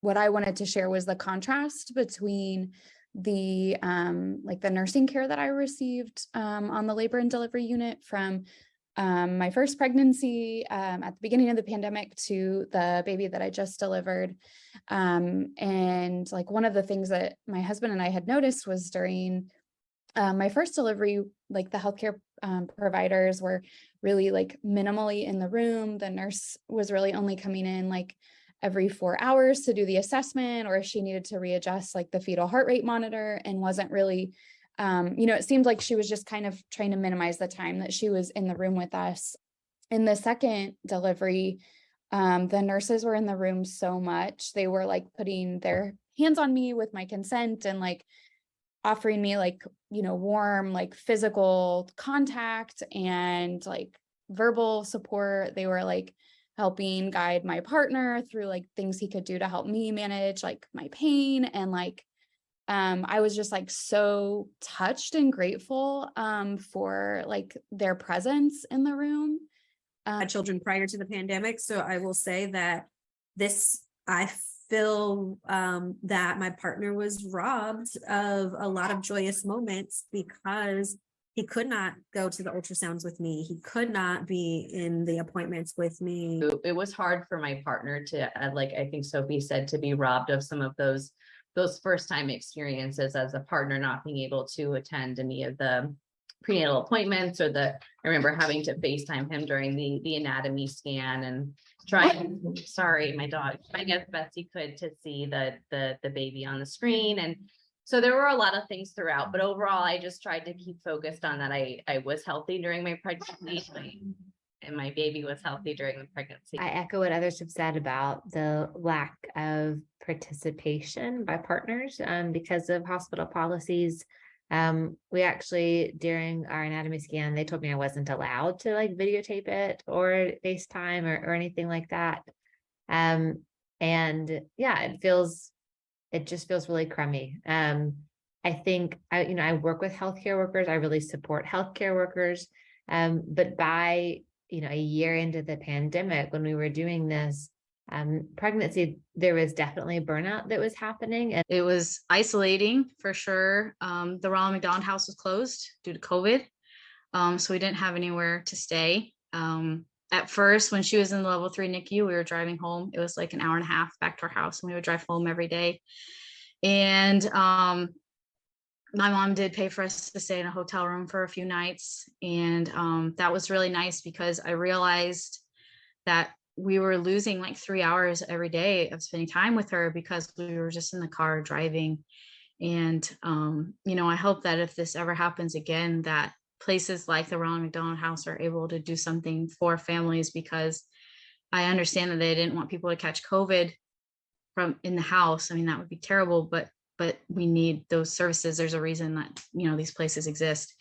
what I wanted to share was the contrast between the like the nursing care that I received on the labor and delivery unit from my first pregnancy at the beginning of the pandemic to the baby that I just delivered. And like one of the things that my husband and I had noticed was during my first delivery, like the healthcare providers were really like minimally in the room. The nurse was really only coming in like every 4 hours to do the assessment, or if she needed to readjust like the fetal heart rate monitor, and wasn't really, it seemed like she was just kind of trying to minimize the time that she was in the room with us. In the second delivery, the nurses were in the room so much. They were like putting their hands on me with my consent and like offering me like, warm, like physical contact and like verbal support. They were like helping guide my partner through like things he could do to help me manage like my pain. And like, I was just like so touched and grateful for like their presence in the room. Had children prior to the pandemic. So I will say that I feel that my partner was robbed of a lot of joyous moments because he could not go to the ultrasounds with me. He could not be in the appointments with me. It was hard for my partner to, like I think Sophie said, to be robbed of some of those first time experiences as a partner, not being able to attend any of the prenatal appointments, or I remember having to FaceTime him during the anatomy scan and trying, sorry, my dog, trying as best he could to see the baby on the screen. And so there were a lot of things throughout, but overall, I just tried to keep focused on that I was healthy during my pregnancy, and my baby was healthy during the pregnancy. I echo what others have said about the lack of participation by partners because of hospital policies. We actually, during our anatomy scan, they told me I wasn't allowed to like videotape it or FaceTime or anything like that. And yeah, it just feels really crummy. I think I work with healthcare workers. I really support healthcare workers. But by, a year into the pandemic, when we were doing this pregnancy, there was definitely burnout that was happening. And it was isolating for sure. The Ronald McDonald House was closed due to COVID. So we didn't have anywhere to stay. At first, when she was in the level 3 NICU, we were driving home. It was like an hour and a half back to our house, and we would drive home every day. And my mom did pay for us to stay in a hotel room for a few nights. And that was really nice because I realized that we were losing like 3 hours every day of spending time with her because we were just in the car driving. And, I hope that if this ever happens again, that places like the Ronald McDonald House are able to do something for families, because I understand that they didn't want people to catch COVID from in the house. I mean, that would be terrible, but we need those services. There's a reason that, these places exist.